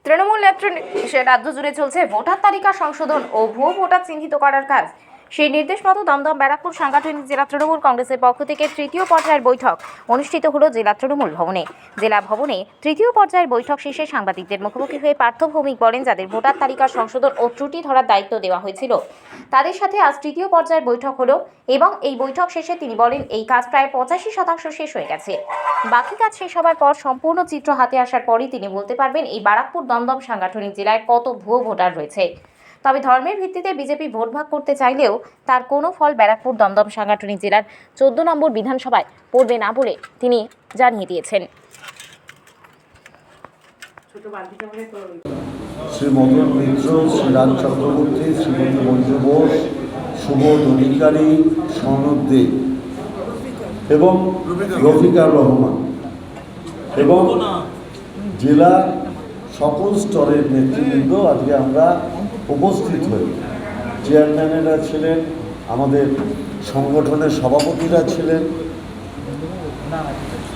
তৃণমূল নেতৃত্বে রাজ্য জুড়ে চলছে ভোটার তালিকা সংশোধন ও ভুয়ো ভোটার চিহ্নিত করার কাজ। সেই নির্দেশ মতো দমদম ব্যারাকপুর সাংগঠনিক জেলা তৃণমূল কংগ্রেসের পক্ষ থেকে তৃতীয় পর্যায়ের বৈঠক অনুষ্ঠিত হলো জেলা তৃণমূল ভবনে। জেলা ভবনে তৃতীয় পর্যায়ের বৈঠক শেষে সাংবাদিকদের মুখোমুখি হয়ে পার্থ ভৌমিক বলেন, যাদের ভোটার তালিকা সংশোধন ও ত্রুটি ধরার দায়িত্ব দেওয়া হয়েছিল তাদের সাথে আজ তৃতীয় পর্যায়ের বৈঠক হলো এবং এই বৈঠক শেষে তিনি বলেন, এই কাজ প্রায় 85% শেষ হয়ে গেছে। বাকি কাজ শেষ হওয়ার পর সম্পূর্ণ চিত্র হাতে আসার পরই তিনি বলতে পারবেন এই ব্যারাকপুর দমদম সাংগঠনিক জেলায় কত ভুয়ো ভোটার রয়েছে। তবে ধর্মের ভিত্তিতে বিজেপি ভোট ভাগ করতে চাইলেও তার কোনো ফল ব্যারাকপুর দমদম সাংগঠনিক জেলার 14 নম্বর বিধানসভায় পড়বে না বলে তিনি জানিয়ে দিয়েছেন। শ্রী মদন মিত্র, শ্রী রাজ চক্রবর্তী, শ্রীমতী মঞ্জু বোস, সুবোধ অধিকারী, সনদ দে এবং রফিকার রহমান এবং জেলা সকল স্তরের নেতৃবৃন্দ আজকে আমরা উপস্থিত হই। চেয়ারম্যানেরা ছিলেন, আমাদের সংগঠনের সভাপতিরা ছিলেন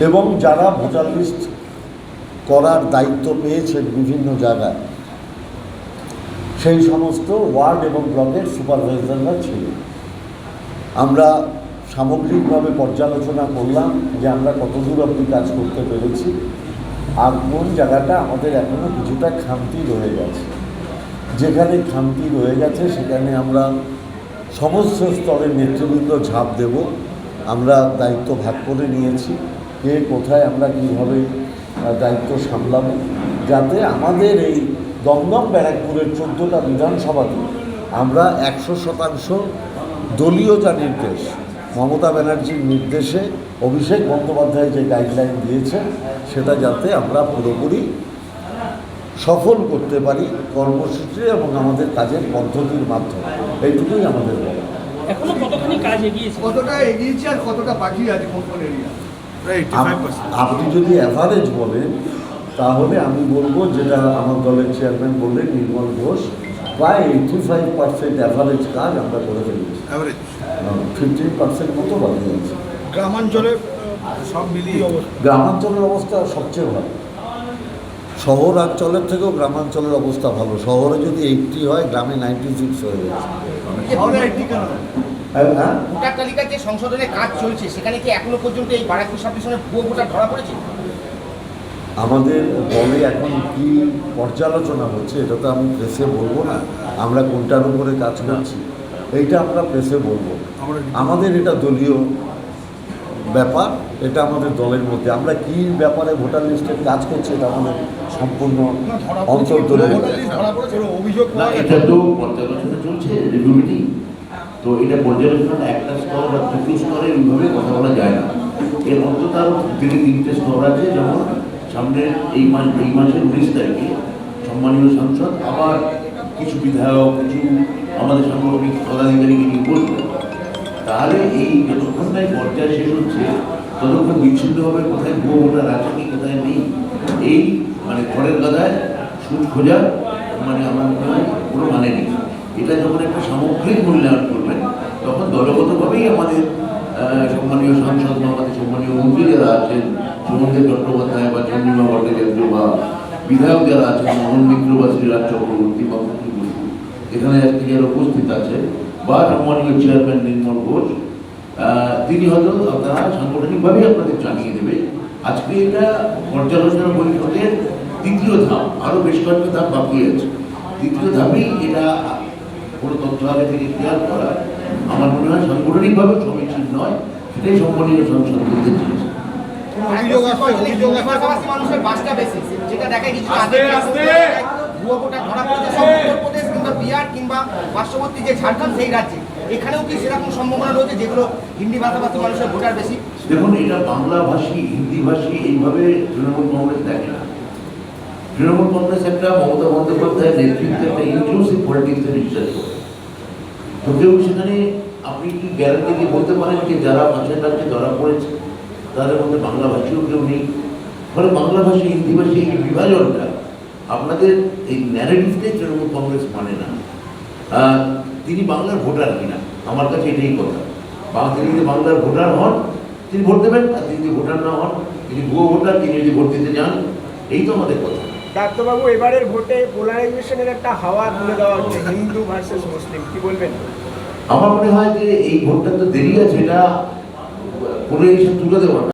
এবং যারা ভোটার লিস্ট করার দায়িত্ব পেয়েছেন বিভিন্ন জায়গায়, সেই সমস্ত ওয়ার্ড এবং ব্লকের সুপারভাইজাররা ছিলেন। আমরা সামগ্রিকভাবে পর্যালোচনা করলাম যে আমরা কতদূর অবধি কাজ করতে পেরেছি আর কোন জায়গাটা আমাদের এখনও কিছুটা খামতি রয়ে গেছে। যেখানে খামতি রয়ে গেছে সেখানে আমরা সমস্ত স্তরের নেতৃবৃন্দ ঝাঁপ দেব। আমরা দায়িত্ব ভাগ করে নিয়েছি, কে কোথায় আমরা কীভাবে দায়িত্ব সামলাবো, যাতে আমাদের এই দমদম ব্যারাকপুরের 14টা বিধানসভাতে আমরা 100% দলীয় যা নির্দেশ, মমতা ব্যানার্জির নির্দেশে অভিষেক বন্দ্যোপাধ্যায় যে গাইডলাইন দিয়েছে সেটা যাতে আমরা পুরোপুরি সফল করতে পারি কর্মসূচি এবং আমাদের কাজের পদ্ধতির মাধ্যমে। এইটুকুই আমাদের বলা। এখনো কতখানি কাজ এগিয়েছে, কতটা এগিয়েছে আর কতটা বাকি আছে কোন কোন এরিয়া? আপনি যদি অ্যাভারেজ বলেন তাহলে আমি বলবো, যেটা আমার দলের চেয়ারম্যান বললেন নির্মল ঘোষ, প্রায় 85% অ্যাভারেজ কাজ আমরা করে ফেলেছি। 15% মতো বাকি আছে। গ্রামাঞ্চলে সব মিলিয়ে গ্রামাঞ্চলের অবস্থা সবচেয়ে ভালো। শহরাঞ্চলের থেকেও গ্রামাঞ্চলের অবস্থা ভালো। শহরে যদি 80 হয়, গ্রামে 96 হয়ে গেছে। ভোটার তালিকার যে সংশোধনের কাজ চলছে সেখানে কি এখনো পর্যন্ত এই ব্যারাকপুর সাবডিভিশনে ভুয়ো ভোটার ধরা পড়েছে? আমাদের দলে এখন কি পর্যালোচনা হচ্ছে এটা তো আমি প্রেসে বলবো না। আমরা কোনটার উপরে কাজ করছি এইটা আমরা প্রেসে বলবো। আমাদের এটা দলীয় ব্যাপার, এটা আমাদের দলের মধ্যে। আমরা কি ব্যাপারে ভোটার লিস্টের কাজ করছি এটা আমাদের সম্পূর্ণ অন্তর্দলীয় অভিযোগ। না, এটা তো পর্যালোচনা চলছে, রিভিউ মিটিং। তো এটা পর্যালোচনা একটা স্তর বা তৃতীয় স্তরে এইভাবে কথা বলা যায় না। এর অন্তত আরও 2-3টে স্তর আছে। যেমন সামনে এই মাসের 19 তারিখে সম্মানীয় সাংসদ আবার কিছু বিধায়ক, কিছু আমাদের সাংগঠনিক পদাধিকারীকে নিয়ে বলবেন। তাহলে এই যতক্ষণ না পর্যায় শেষ হচ্ছে ততক্ষণ বিচ্ছিন্নভাবে কোথায় ভুয়ো ভোটার আছে কি কোথায় নেই, এই মানে ঘরের গাদায় সুদ খোঁজার মানে আমার মনে হয় কোনো মানে নেই। এটা যখন একটা সামগ্রিক মূল্যায়ন করবেন তখন দলগতভাবেই আমাদের সম্মানীয় সাংসদ বা আমাদের সম্মানীয় মন্ত্রী যারা আছেন, সুমন্দেব চট্টোপাধ্যায় বা চন্দ্রিমা ভট্টাচার্য বা বিধায়ক যারা আছেন, মদন মিত্র বা শ্রীরাজ চক্রবর্তী বা এখানে আজকে যারা উপস্থিত আছে, বা সম্মানীয় চেয়ারম্যান নির্মল ঘোষ, তিনি হয়তো আপনারা সাংগঠনিকভাবেই আপনাদের জানিয়ে দেবে। আজকে এটা পর্যালোচনা বৈঠকের দ্বিতীয় ধাপ, আরও বেশ কয়েকটা ধাপ বাকি আছে। দ্বিতীয় ধাপেই এটা কোনো তথ্য আগে থেকে ক্লিয়ার করা আমার মনে হয় সাংগঠনিকভাবে সমীচীন নয়। সেটাই সম্মানীয় সংসদ বলতে চেয়েছে। মানুষের বাসটা বেশি, যেটা দেখায় কিছু আগে ভুয়ো ভোটার ধরা পড়েছে সব উত্তরপ্রদেশ কিংবা বিহার কিংবা পার্শ্ববর্তী যে ঝাড়খণ্ড সেই রাজ্যে। এখানেও কি সেরকম সম্ভাবনা রয়েছে যেগুলো হিন্দি ভাষাভাষী মানুষের ভোটার বেশি? দেখুন, এটা বাংলাভাষী হিন্দিভাষী এইভাবে তৃণমূল কংগ্রেস দেখে না। তৃণমূল কংগ্রেস একটা মমতা বন্দ্যোপাধ্যায়ের নেতৃত্বে একটা ইনক্লুসিভ পলিটিক্সে বিশ্বাস করে। তো কেউ সেখানে আপনি কি গ্যারান্টি দিয়ে বলতে পারেন যে যারা পাঁচের রাজ্যে ধরা পড়েছে তাদের মধ্যে বাংলাভাষীও কেউ নেই? ফলে বাংলাভাষী হিন্দিভাষী এই বিভাজনটা আপনাদের এই ন্যারেটিভটাই তৃণমূল কংগ্রেস মানে না। তিনি বাংলার ভোটার কিনা, আমার কাছে এটাই কথা। তিনি যদি বাংলার ভোটার হন তিনি ভোট দেবেন, আর তিনি যদি ভোটার না হন, তিনি ভুয়ো ভোটার, তিনি যদি ভোট দিতে যান, এই তো আমাদের কথা। ডাক্তারবাবু, এবারের ভোটে পোলারাইজেশনের একটা হাওয়া তুলে দেওয়া হচ্ছে, হিন্দু ভার্সেস মুসলিম, কি বলবেন? আমার মনে হয় যে এই ভোটটা তো দেরি আছে, এটা কোনো হিসাব তুলে দেওয়া না।